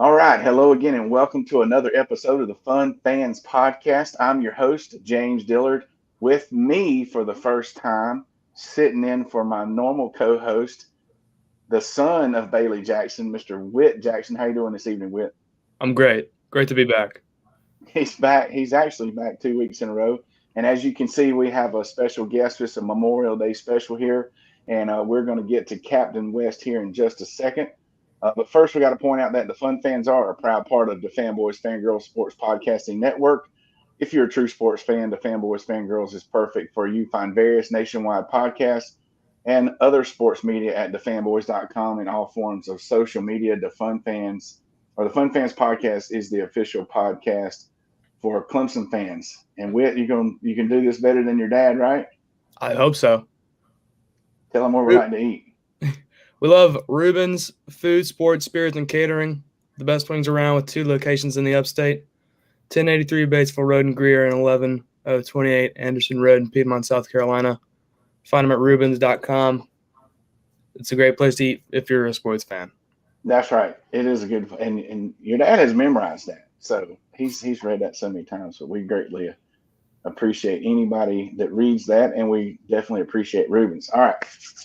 All right. Hello again, and welcome to another episode of the Fun Fans Podcast. I'm your host, James Dillard. With me for the first time, sitting in for my normal co-host, the son of Bailey Jackson, Mr. Whit Jackson. How you doing this evening, Whit? I'm great. Great to be back. He's back. He's actually back 2 weeks in a row. And as you can see, we have a special guest. It's a Memorial Day special here. And we're going to get to Captain West here in just a second. But first, we got to point out that the Fun Fans are a proud part of the Fanboys Fangirls Sports Podcasting Network. If you're a true sports fan, the Fanboys Fangirls is perfect for you. Find various nationwide podcasts and other sports media at thefanboys.com and all forms of social media. The Fun Fans podcast is the official podcast for Clemson fans. And Whit, you can do this better than your dad, right? I hope so. Tell them what we like to eat. We love Reuben's Food, Sports, Spirits, and Catering. The best wings around with 2 locations in the upstate. 1083 Batesville Road in Greer and 11028 Anderson Road in Piedmont, South Carolina. Find them at Reubens.com. It's a great place to eat if you're a sports fan. That's right. It is a good – and your dad has memorized that. So he's read that so many times. So we greatly appreciate anybody that reads that, and we definitely appreciate Rubens. All right.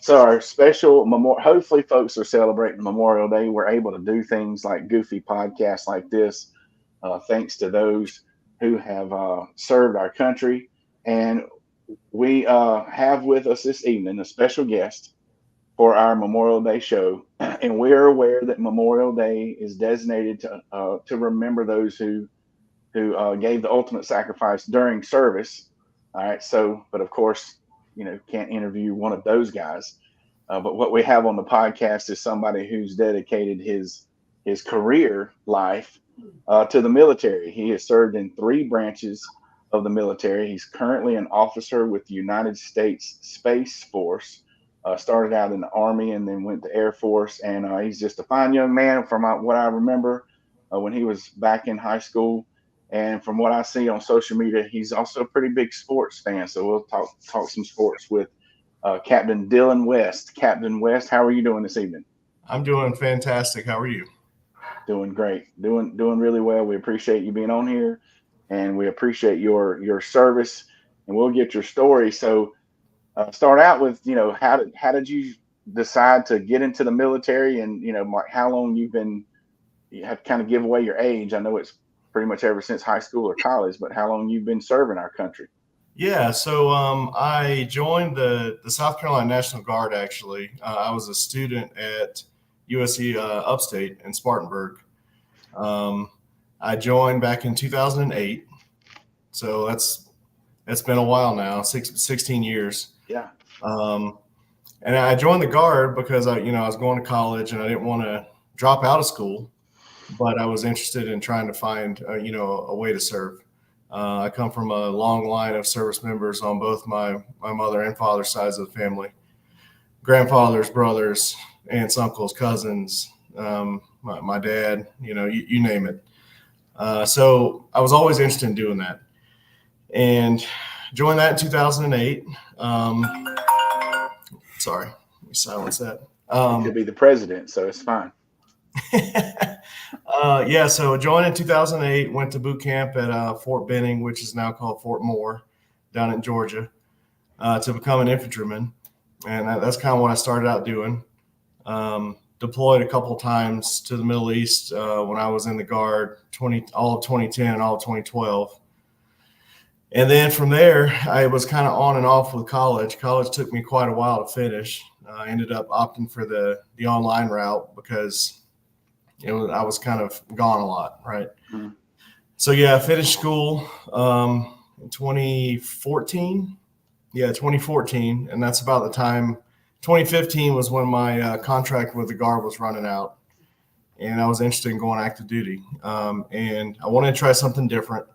So our special – hopefully folks are celebrating Memorial Day. We're able to do things like goofy podcasts like this thanks to those who have served our country. And we have with us this evening a special guest for our Memorial Day show, and we're aware that Memorial Day is designated to remember those who gave the ultimate sacrifice during service. All right, but of course, can't interview one of those guys. But what we have on the podcast is somebody who's dedicated his career life to the military. He has served in 3 branches of the military. He's currently an officer with the United States Space Force. Started out in the Army and then went to Air Force. And he's just a fine young man from what I remember when he was back in high school. And from what I see on social media, he's also a pretty big sports fan. So we'll talk some sports with Captain Dylan West. Captain West, how are you doing this evening? I'm doing fantastic. How are you? Doing great. Doing really well. We appreciate you being on here, and we appreciate your service. And we'll get your story. So start out with, how did you decide to get into the military, and how long you have to kind of give away your age. I know it's pretty much ever since high school or college, but how long you've been serving our country? Yeah, so I joined the South Carolina National Guard, actually. I was a student at USC Upstate in Spartanburg. I joined back in 2008, so that's been a while now, 16 years. Yeah. And I joined the Guard because I was going to college and I didn't want to drop out of school, but I was interested in trying to find a way to serve. I come from a long line of service members on both my mother and father's sides of the family, grandfathers, brothers, aunts, uncles, cousins, my dad, you name it. So I was always interested in doing that, and joined that in 2008. Sorry, let me silence that. It could be the president, so it's fine. So joined in 2008, went to boot camp at Fort Benning, which is now called Fort Moore, down in Georgia, to become an infantryman. And that's kind of what I started out doing. Deployed a couple times to the Middle East when I was in the Guard, all of 2010 and all of 2012. And then from there, I was kind of on and off with college. College took me quite a while to finish. I ended up opting for the online route because I was kind of gone a lot, right? Mm-hmm. So, I finished school in 2014. Yeah, 2014. And that's about the time. 2015 was when my contract with the Guard was running out. And I was interested in going active duty. And I wanted to try something different.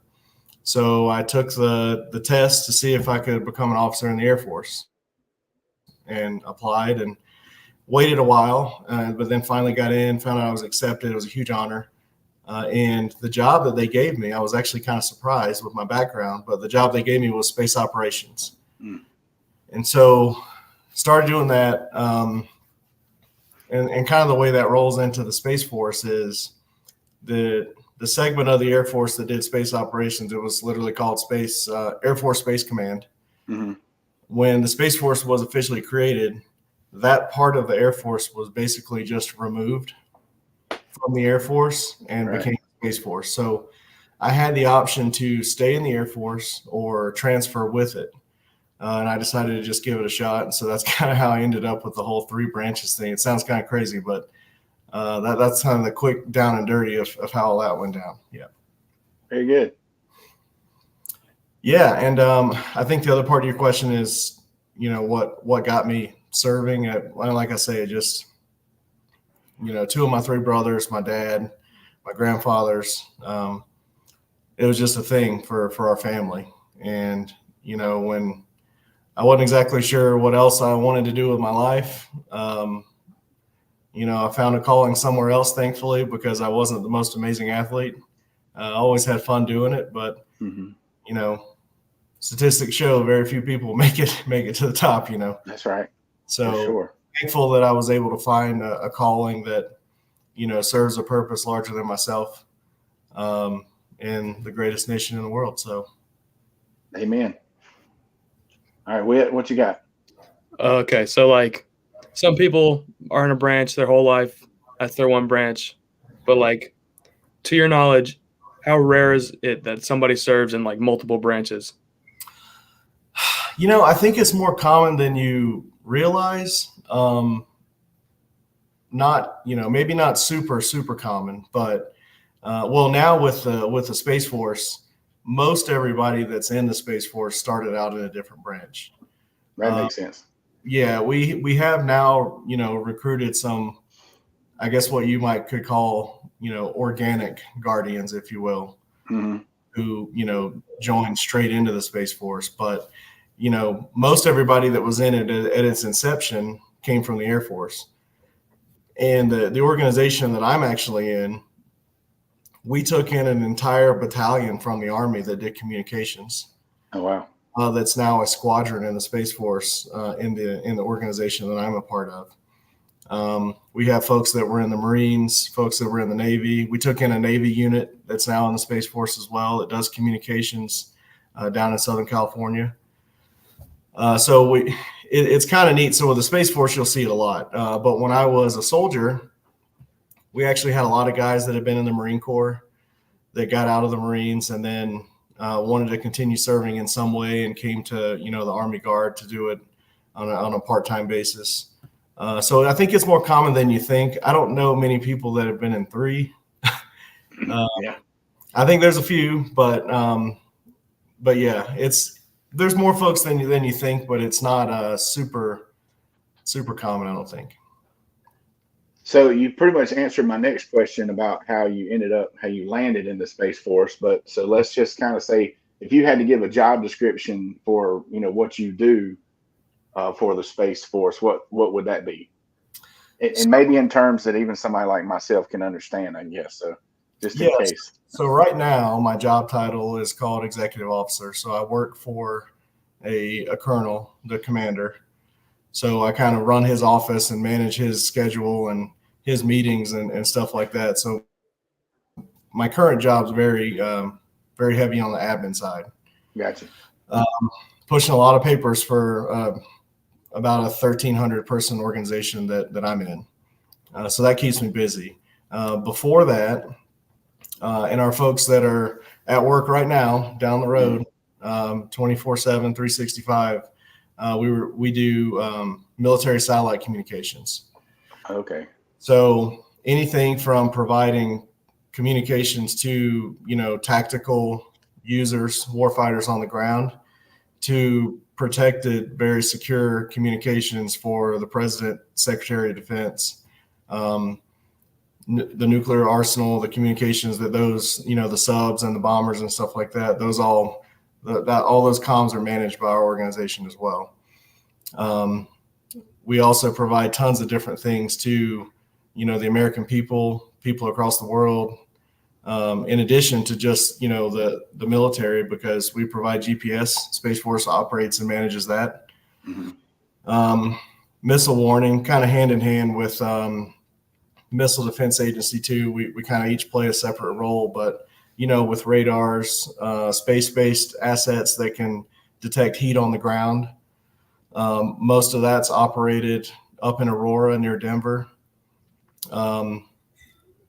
So I took the test to see if I could become an officer in the Air Force and applied and waited a while, but then finally got in, found out I was accepted. It was a huge honor. And the job that they gave me, I was actually kind of surprised with my background, but the job they gave me was space operations. Mm. And so started doing that. And kind of the way that rolls into the Space Force is the segment of the Air Force that did space operations, it was literally called Air Force Space Command. Mm-hmm. When the Space Force was officially created, that part of the Air Force was basically just removed from the Air Force and became Space Force. So I had the option to stay in the Air Force or transfer with it. And I decided to just give it a shot. And so that's kind of how I ended up with the whole 3 branches thing. It sounds kind of crazy, but that's kind of the quick down and dirty of how all that went down. Yeah. Very good. Yeah. And I think the other part of your question is, what got me serving like I say, just, 2 of my 3 brothers, my dad, my grandfathers, it was just a thing for our family. And, when I wasn't exactly sure what else I wanted to do with my life, I found a calling somewhere else, thankfully, because I wasn't the most amazing athlete. I always had fun doing it, but, statistics show very few people make it to the top, That's right. So for sure. Thankful that I was able to find a calling that, serves a purpose larger than myself, in the greatest nation in the world. So, Amen. All right, Whit, what you got? Okay, so like some people are in a branch their whole life. That's their one branch. But like, to your knowledge, how rare is it that somebody serves in like multiple branches? I think it's more common than you realize. Maybe not super, super common, but now with the Space Force, most everybody that's in the Space Force started out in a different branch. That makes sense. Yeah, we have now, recruited some, I guess what you could call, organic guardians, if you will, Mm-hmm. who, joined straight into the Space Force. But, most everybody that was in it at its inception came from the Air Force. And the organization that I'm actually in, we took in an entire battalion from the Army that did communications. Oh, wow. That's now a squadron in the Space Force, in the organization that I'm a part of. We have folks that were in the Marines, folks that were in the Navy. We took in a Navy unit that's now in the Space Force as well. It does communications down in Southern California. So it's kind of neat. So with the Space Force, you'll see it a lot. But when I was a soldier, we actually had a lot of guys that had been in the Marine Corps that got out of the Marines and then wanted to continue serving in some way and came to, the Army Guard to do it on a part-time basis. So I think it's more common than you think. I don't know many people that have been in 3. Yeah. I think there's a few, but yeah, there's more folks than you think, but it's not super, super common, I don't think. So you pretty much answered my next question about how you landed in the Space Force. But so let's just kind of say, if you had to give a job description for, what you do for the Space Force, what would that be? And maybe in terms that even somebody like myself can understand, I guess. So just in case. So right now, my job title is called executive officer. So I work for a colonel, the commander. So I kind of run his office and manage his schedule and his meetings and stuff like that. So my current job is very, very heavy on the admin side. Gotcha. Pushing a lot of papers for about a 1,300 person organization that I'm in. So that keeps me busy. Before that, and our folks that are at work right now down the road, 24/7, 365, we do military satellite communications. Okay. So anything from providing communications to, tactical users, warfighters on the ground, to protected, very secure communications for the President, Secretary of Defense, the nuclear arsenal, the communications that those, the subs and the bombers and stuff like that, all those comms are managed by our organization as well. We also provide tons of different things to, the American people across the world, in addition to just, the military, because we provide GPS. Space Force operates and manages that. Mm-hmm. Missile warning, kind of hand in hand with Missile Defense Agency too. We kind of each play a separate role, but with radars, space-based assets that can detect heat on the ground. Most of that's operated up in Aurora near Denver.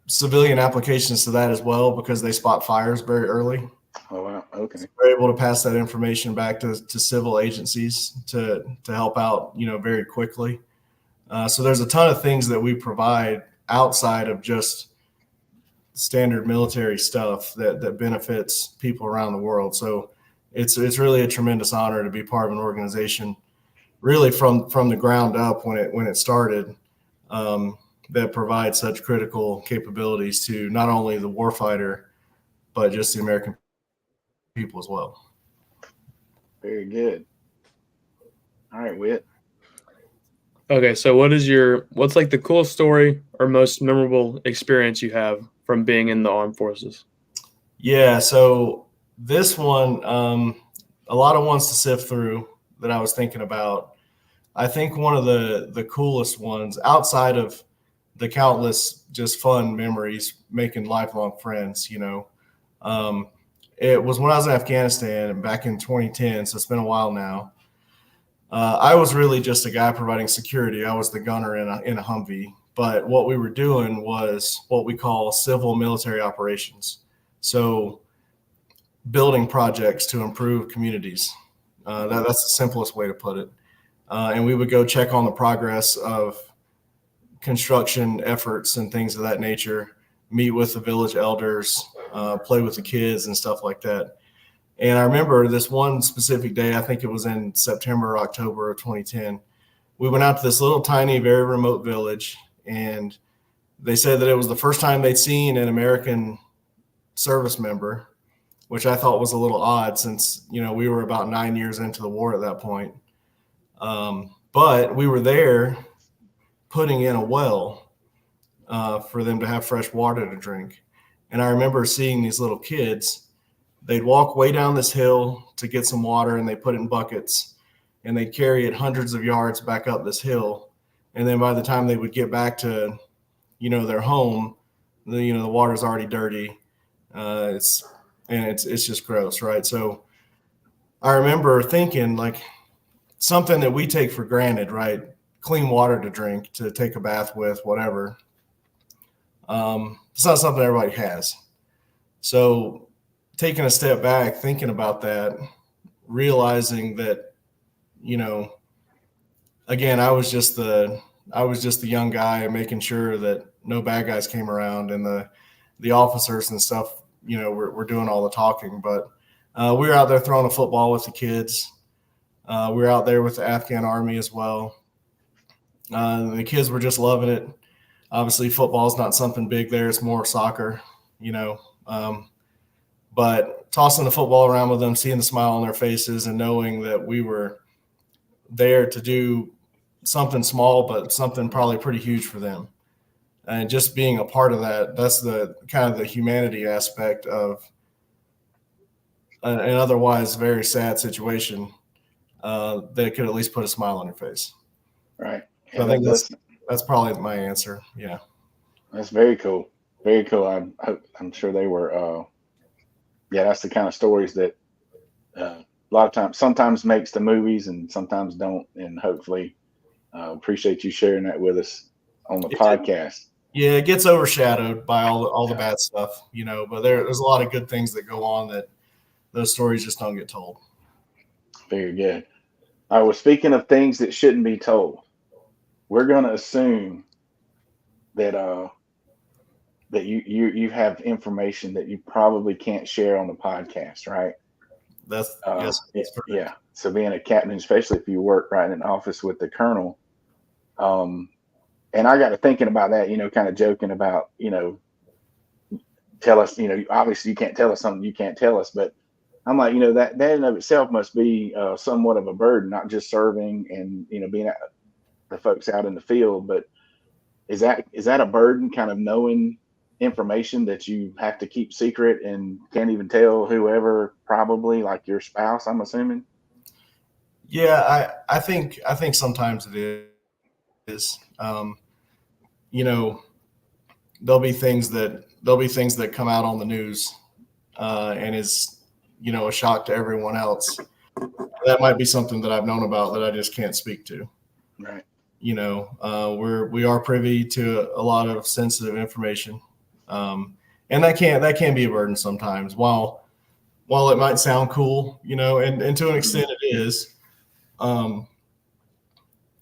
Civilian applications to that as well, because they spot fires very early. Oh, wow. Okay. So we're able to pass that information back to civil agencies to help out, very quickly. So there's a ton of things that we provide outside of just standard military stuff that benefits people around the world. So it's really a tremendous honor to be part of an organization, really from the ground up when it started, that provides such critical capabilities to not only the warfighter, but just the American people as well. Very good. All right, Whit. Okay, so what's like the coolest story or most memorable experience you have from being in the armed forces? Yeah, so this one, a lot of ones to sift through that I was thinking about. I think one of the coolest ones, outside of the countless just fun memories, making lifelong friends, it was when I was in Afghanistan back in 2010, so it's been a while now. I was really just a guy providing security. I was the gunner in a Humvee, but what we were doing was what we call civil military operations. So building projects to improve communities. That's the simplest way to put it. And we would go check on the progress of construction efforts and things of that nature, meet with the village elders, play with the kids and stuff like that. And I remember this one specific day, I think it was in September or October of 2010. We went out to this little tiny, very remote village, and they said that it was the first time they'd seen an American service member, which I thought was a little odd since, we were about 9 years into the war at that point. But we were there putting in a well for them to have fresh water to drink. And I remember seeing these little kids. They'd walk way down this hill to get some water, and they put it in buckets, and they'd carry it hundreds of yards back up this hill. And then by the time they would get back to, their home, the water's already dirty. It's just gross, right? So I remember thinking, like, something that we take for granted, right? Clean water to drink, to take a bath with, whatever. It's not something everybody has. So taking a step back, thinking about that, realizing that, again, I was just the young guy making sure that no bad guys came around, and the officers and stuff, we're doing all the talking. But we were out there throwing a football with the kids. We were out there with the Afghan army as well. The kids were just loving it. Obviously, football is not something big there. It's more soccer, but tossing the football around with them, seeing the smile on their faces, and knowing that we were there to do something small, but something probably pretty huge for them. And just being a part of that, that's the kind of the humanity aspect of an otherwise very sad situation that could at least put a smile on your face. Right. Yeah, So I think that's probably my answer. Yeah. That's very cool. Very cool. I'm sure they were, that's the kind of stories that a lot of times, sometimes makes the movies and sometimes don't. And hopefully appreciate you sharing that with us on the podcast. Yeah, it gets overshadowed by all the bad stuff, but there's a lot of good things that go on that those stories just don't get told. Very good. I was speaking of things that shouldn't be told. We're going to assume that that you have information that you probably can't share on the podcast, right? That's yeah. So being a captain, especially if you work right in an office with the colonel, and I got to thinking about that, kind of joking about, tell us, obviously you can't tell us something you can't tell us, but I'm like, that in and of itself must be somewhat of a burden, not just serving and, being the folks out in the field, but is that a burden, kind of knowing information that you have to keep secret and can't even tell whoever, probably like your spouse, I'm assuming? Yeah, I think sometimes it is. there'll be things that come out on the news and is, a shock to everyone else. That might be something that I've known about that I just can't speak to. Right. We are privy to a lot of sensitive information, and that can be a burden sometimes. While it might sound cool, and to an extent it is, coming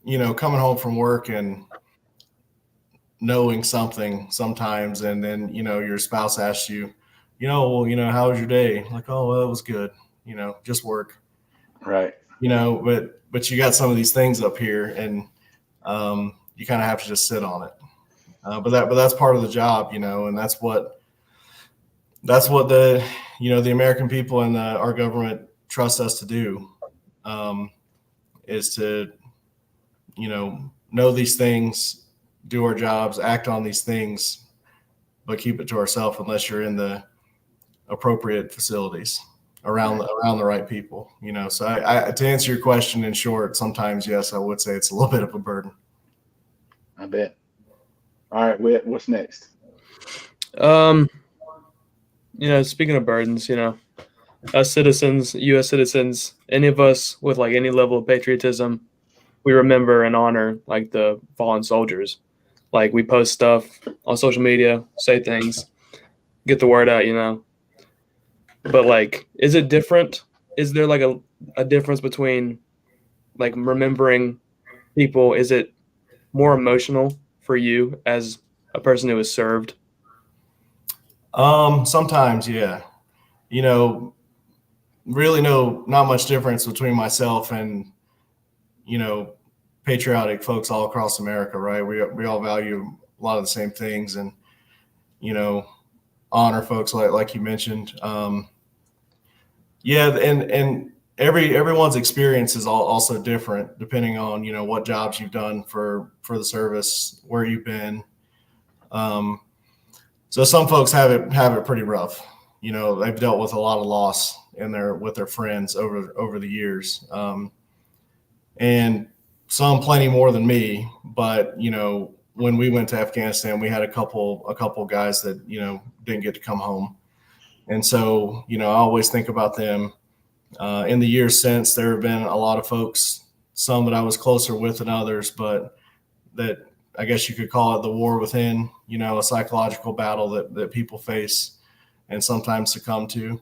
home from work and knowing something sometimes, and then your spouse asks you, how was your day? Like, oh, well, it was good. Just work. Right. But you got some of these things up here, and you kind of have to just sit on it. But that's part of the job, and that's what the the American people and our government trust us to do, is to know these things, do our jobs, act on these things, but keep it to ourselves unless you're in the appropriate facilities around the right people. So I to answer your question in short, sometimes yes, I would say it's a little bit of a burden. I bet. All right, Whit, what's next? Speaking of burdens, us citizens, U.S. citizens, any of us with like any level of patriotism, we remember and honor like the fallen soldiers. Like we post stuff on social media, say things, get the word out. But like, is it different? Is there like a difference between like remembering people? Is it more emotional for you as a person who has served? Sometimes, yeah. Really not much difference between myself and, patriotic folks all across America, right? We all value a lot of the same things and, honor folks like you mentioned. Yeah. And everyone's experience is also different depending on, what jobs you've done for the service, where you've been. So some folks have it pretty rough. They've dealt with a lot of loss with their friends over the years, and some plenty more than me. But when we went to Afghanistan, we had a couple guys that didn't get to come home, and so I always think about them. In the years since, there have been a lot of folks, some that I was closer with than others, but that I guess you could call it the war within, a psychological battle that people face and sometimes succumb to.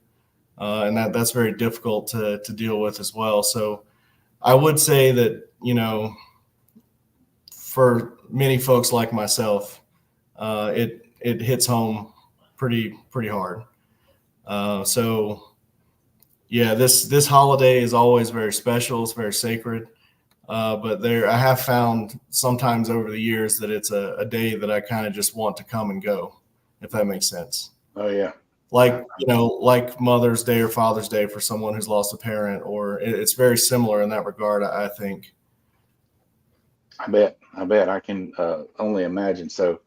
And that's very difficult to deal with as well. So I would say that, for many folks like myself, it hits home pretty hard. So yeah, this holiday is always very special. It's very sacred. But I have found sometimes over the years that it's a day that I kind of just want to come and go, if that makes sense. Oh yeah. Like Mother's Day or Father's Day for someone who's lost a parent, or it's very similar in that regard, I think. I bet I can only imagine. So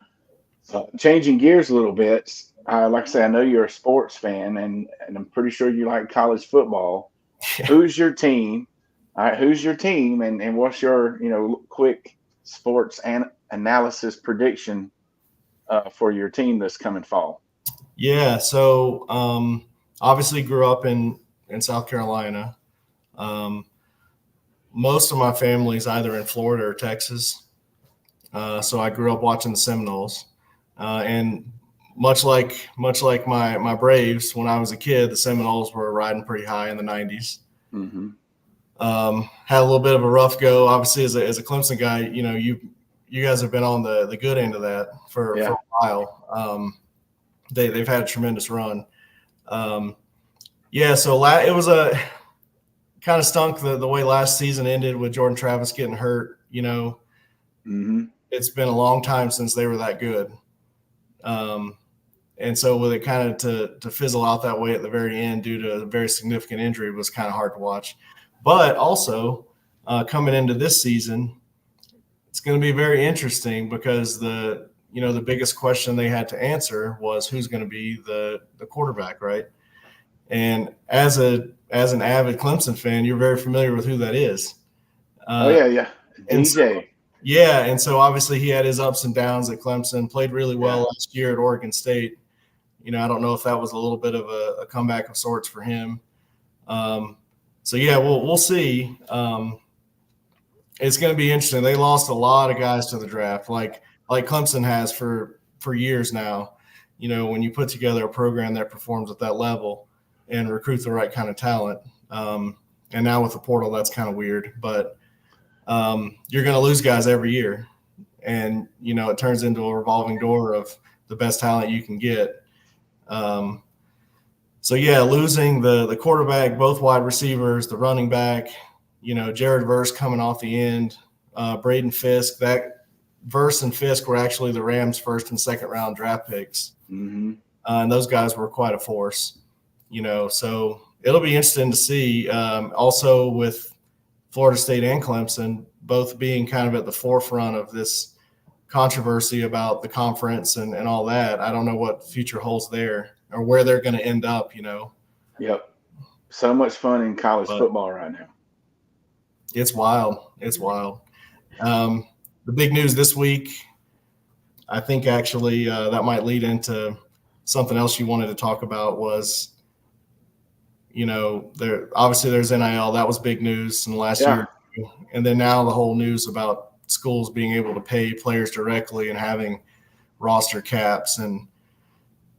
changing gears a little bit, like I say, I know you're a sports fan and I'm pretty sure you like college football. Yeah. Who's your team? All right, who's your team, and what's your quick sports analysis prediction for your team this coming fall? Yeah, so obviously grew up in South Carolina. Most of my family's either in Florida or Texas, so I grew up watching the Seminoles, and much like my Braves when I was a kid, the Seminoles were riding pretty high in the 90s. Mm-hmm. Had a little bit of a rough go. Obviously, as a Clemson guy, you guys have been on the good end of that for a while. They've had a tremendous run. So it was a kind of stunk the way last season ended with Jordan Travis getting hurt. Mm-hmm. It's been a long time since they were that good. And so with it kind of to fizzle out that way at the very end due to a very significant injury was kind of hard to watch. But also coming into this season, it's going to be very interesting because the biggest question they had to answer was who's going to be the quarterback, right? And as an avid Clemson fan, you're very familiar with who that is. Yeah, DJ. Yeah, and so obviously he had his ups and downs at Clemson, played really well last year at Oregon State. I don't know if that was a little bit of a comeback of sorts for him. So yeah, we'll see. It's going to be interesting. They lost a lot of guys to the draft, like Clemson has for years now. When you put together a program that performs at that level and recruit the right kind of talent, and now with the portal, that's kind of weird. But you're going to lose guys every year, and it turns into a revolving door of the best talent you can get. So yeah, losing the quarterback, both wide receivers, the running back, Jared Verse coming off the end, Braden Fisk. That Verse and Fisk were actually the Rams' first and second round draft picks, and those guys were quite a force. So it'll be interesting to see. Also with Florida State and Clemson both being kind of at the forefront of this controversy about the conference and all that. I don't know what future holds there or where they're going to end up. Yep. So much fun in college football right now. It's wild. It's wild. The big news this week, I think actually that might lead into something else you wanted to talk about was, there's NIL. That was big news in the last year. And then now the whole news about schools being able to pay players directly and having roster caps. And,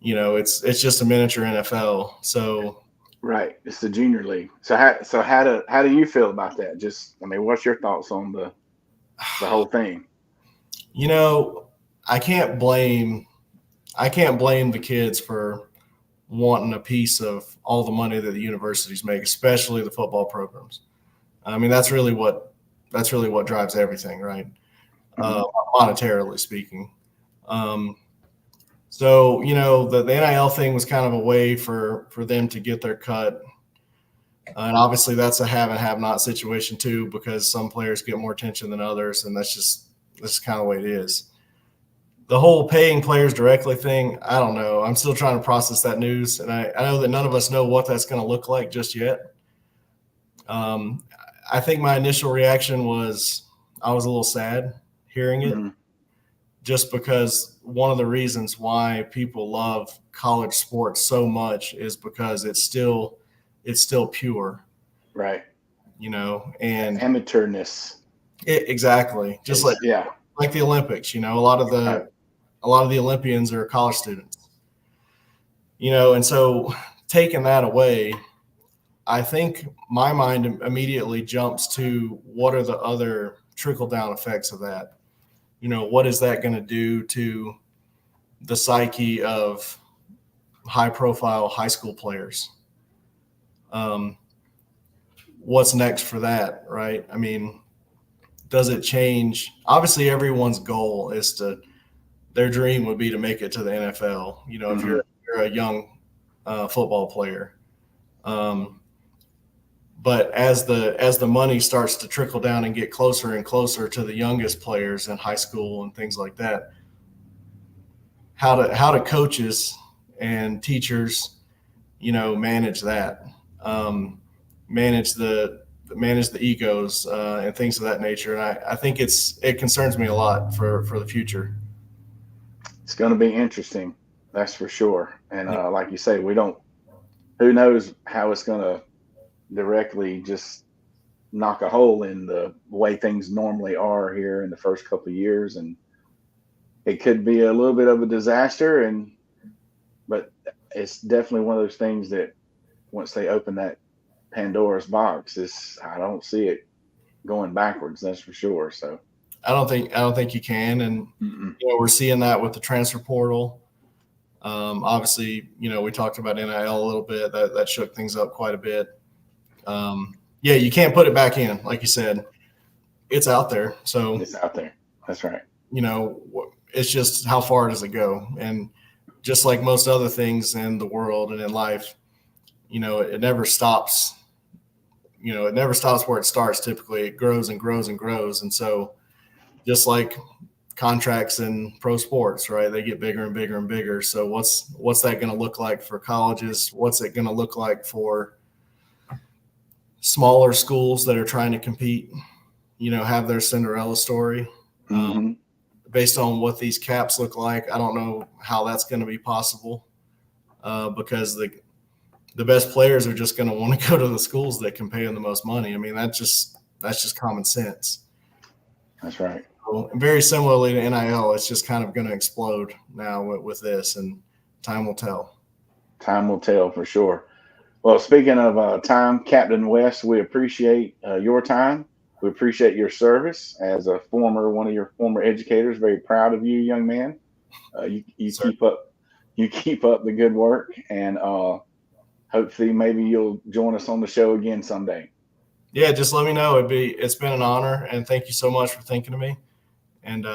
it's just a miniature NFL. So right, it's the junior league. So how do you feel about that? What's your thoughts on the whole thing? I can't blame the kids for wanting a piece of all the money that the universities make, especially the football programs. That's really what drives everything, right? Monetarily speaking. So, the NIL thing was kind of a way for them to get their cut. And obviously that's a have and have not situation too, because some players get more attention than others. And that's kind of the way it is. The whole paying players directly thing, I don't know. I'm still trying to process that news. And I know that none of us know what that's going to look like just yet. I think my initial reaction was I was a little sad hearing it, just because one of the reasons why people love college sports so much is because it's still pure, right? And amateurness. Exactly, just like the Olympics. A lot of the Olympians are college students. And so taking that away, I think my mind immediately jumps to what are the other trickle-down effects of that? What is that going to do to the psyche of high-profile high school players? What's next for that, right? Does it change? Obviously, everyone's goal is their dream would be to make it to the NFL, if you're a young football player. But as the money starts to trickle down and get closer and closer to the youngest players in high school and things like that, how do coaches and teachers, manage that, manage the egos and things of that nature. And I think it concerns me a lot for the future. It's going to be interesting, that's for sure. And like you say, who knows how it's going to directly just knock a hole in the way things normally are here in the first couple of years. And it could be a little bit of a disaster, but it's definitely one of those things that once they open that Pandora's box, I don't see it going backwards, that's for sure. So I don't think you can. And we're seeing that with the transfer portal. Obviously, we talked about NIL a little bit. That shook things up quite a bit. You can't put it back in, like you said. It's out there. So it's out there. That's right. It's just how far does it go? And just like most other things in the world and in life, it never stops. It never stops where it starts. Typically, it grows and grows and grows. And so just like contracts in pro sports, right? They get bigger and bigger and bigger. So what's that going to look like for colleges? What's it going to look like for smaller schools that are trying to compete, have their Cinderella story? Mm-hmm. Based on what these caps look like, I don't know how that's going to be possible because the best players are just going to want to go to the schools that can pay them the most money. I mean, that's just common sense. That's right. So, very similarly to NIL, it's just kind of going to explode now with this, and time will tell. Time will tell for sure. Well, speaking of time, Captain West, we appreciate your time. We appreciate your service as one of your former educators. Very proud of you, young man. You keep up the good work, and hopefully maybe you'll join us on the show again someday. Yeah, just let me know. It's been an honor, and thank you so much for thinking of me. And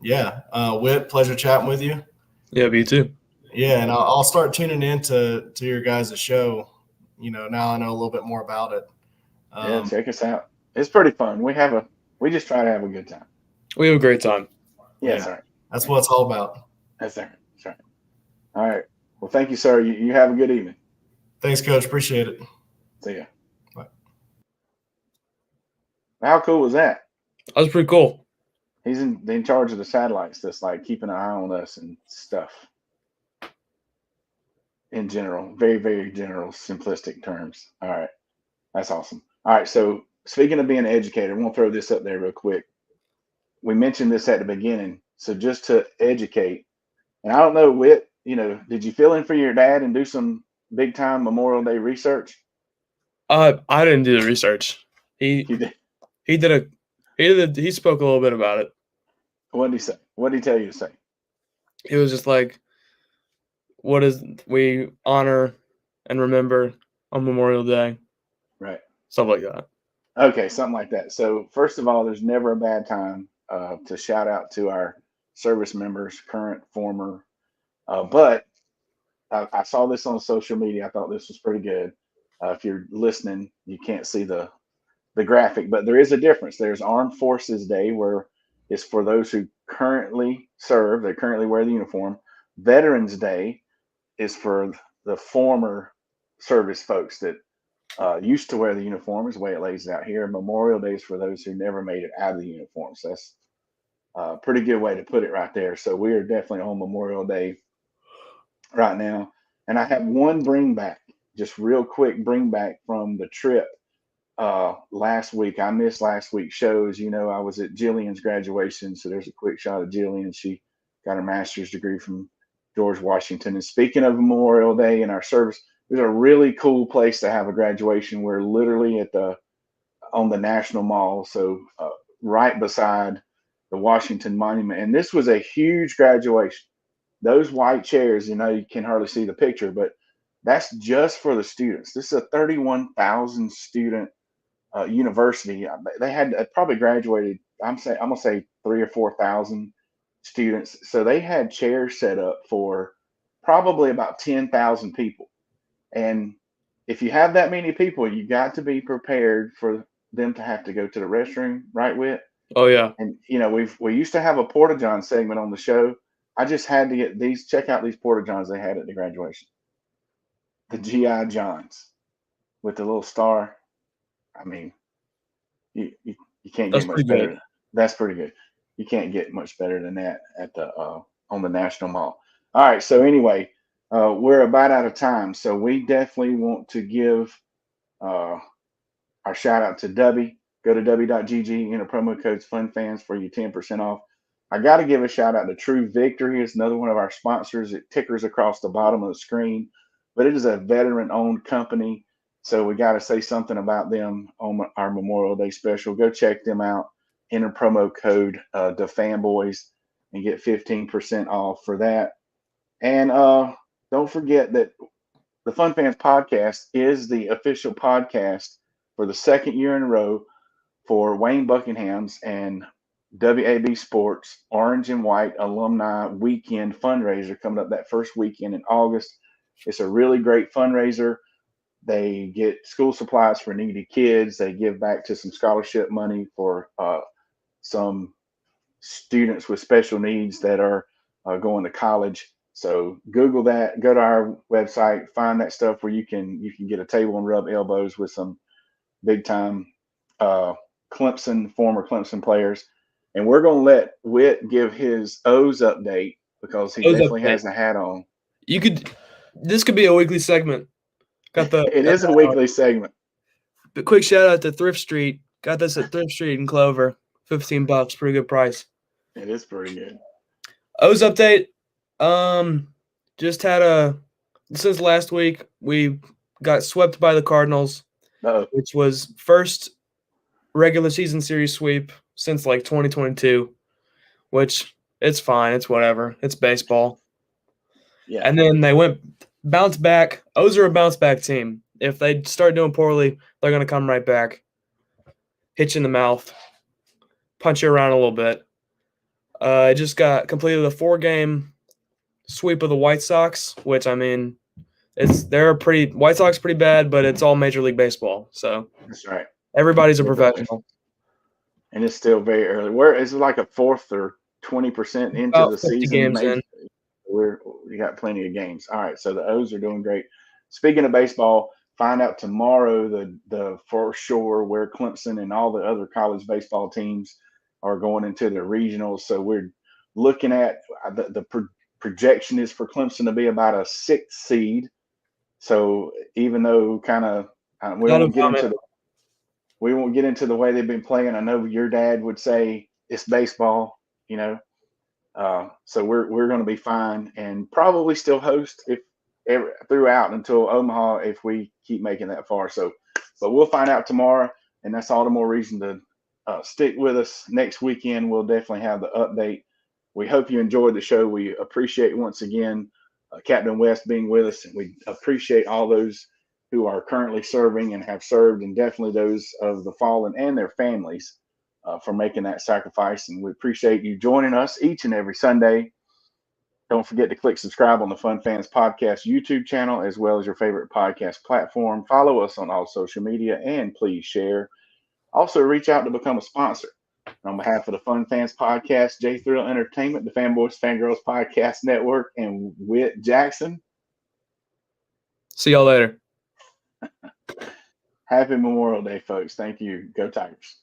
Whit, pleasure chatting with you. Yeah, me too. Yeah, and I'll start tuning in to your guys' show. Now I know a little bit more about it. Yeah, check us out. It's pretty fun. We just try to have a good time. We have a great time. Yeah, that's right. That's what it's all about. That's right. That's right. All right. Well, thank you, sir. You have a good evening. Thanks, Coach. Appreciate it. See ya. Bye. How cool was that? That was pretty cool. He's in charge of the satellites that's like keeping an eye on us and stuff. In general, very, very general, simplistic terms. All right. That's awesome. All right. So speaking of being an educator, I'm going to throw this up there real quick. We mentioned this at the beginning. So just to educate, and I don't know, Whit, did you fill in for your dad and do some big time Memorial Day research? I didn't do the research. He did. He spoke a little bit about it. What did he say? What did he tell you to say? It was just like, what is we honor and remember on Memorial Day? Right. Stuff like that. Okay, something like that. So first of all, there's never a bad time to shout out to our service members, current, former. But I saw this on social media. I thought this was pretty good. If you're listening, you can't see the graphic, but there is a difference. There's Armed Forces Day, where it's for those who currently serve, they currently wear the uniform. Veterans Day is for the former service folks that used to wear the uniform, is the way it lays out here. Memorial Day is for those who never made it out of the uniform. So that's a pretty good way to put it right there. So we are definitely on Memorial Day right now. And I have one just real quick bring back from the trip last week. I missed last week's shows. I was at Jillian's graduation. So there's a quick shot of Jillian. She got her master's degree from George Washington. And speaking of Memorial Day and our service, there's a really cool place to have a graduation. We're literally on the National Mall, so right beside the Washington Monument. And this was a huge graduation. Those white chairs, you can hardly see the picture, but that's just for the students. This is a 31,000 student university. They had probably graduated, I'm gonna say 3,000 or 4,000 students. So they had chairs set up for probably about 10,000 people. And if you have that many people, you got to be prepared for them to have to go to the restroom, right, Whit? Oh yeah. And we used to have a Porta John segment on the show. I just had to check out these Porta Johns they had at the graduation. The GI Johns with the little star. I mean, you can't get much better. That's pretty good. You can't get much better than that at the on the National Mall. All right. So anyway, we're about out of time. So we definitely want to give our shout out to Dubby. Go to w.gg, enter promo codes FUNFANS for you 10% off. I got to give a shout out to True Victory. It's another one of our sponsors. It tickers across the bottom of the screen, but it is a veteran-owned company. So we got to say something about them on our Memorial Day special. Go check them out. Enter promo code the Fanboys and get 15% off for that. And don't forget that the Fun Fans podcast is the official podcast for the second year in a row for Wayne Buckingham's and WAB Sports Orange and White Alumni Weekend fundraiser coming up that first weekend in August. It's a really great fundraiser. They get school supplies for needy kids. They give back to some scholarship money for some students with special needs that are going to college. So Google that, go to our website, find that stuff where you can get a table and rub elbows with some big time former Clemson players. And we're going to let Witt give his O's update because he O's definitely update. has a hat on. This could be a weekly segment. It is a weekly segment. But quick shout out to Thrift Street. Got this at Thrift Street in Clover. $15, pretty good price. It is pretty good. O's update. Just had since last week we got swept by the Cardinals, which was first regular season series sweep since like 2022, which it's fine. It's whatever. It's baseball. Yeah. And then they bounce back. O's are a bounce back team. If they start doing poorly, they're going to come right back, hit you in the mouth, punch you around a little bit. I just got completed a 4-game sweep of the White Sox, which I mean, White Sox pretty bad, but it's all Major League Baseball. So that's right. Everybody's a professional. And it's still very early. Where is it like a fourth or 20% into About the 50 season? games in. We got plenty of games. All right, so the O's are doing great. Speaking of baseball, find out tomorrow the for sure where Clemson and all the other college baseball teams are going into the regionals. So we're looking at the projection is for Clemson to be about a 6th seed. So even though kind of we won't get into the way they've been playing. I know your dad would say it's baseball, so we're going to be fine and probably still host throughout until Omaha if we keep making that far. So, but we'll find out tomorrow, and that's all the more reason to stick with us. Next weekend, we'll definitely have the update. We hope you enjoyed the show. We appreciate once again Captain West being with us, and we appreciate all those who are currently serving and have served, and definitely those of the fallen and their families for making that sacrifice. And we appreciate you joining us each and every Sunday. Don't forget to click subscribe on the Fun Fans Podcast YouTube channel, as well as your favorite podcast platform. Follow us on all social media, and please share. Also, reach out to become a sponsor. On behalf of the Fun Fans Podcast, J Thrill Entertainment, the Fanboys Fangirls Podcast Network, and Witt Jackson. See y'all later. Happy Memorial Day, folks. Thank you. Go Tigers.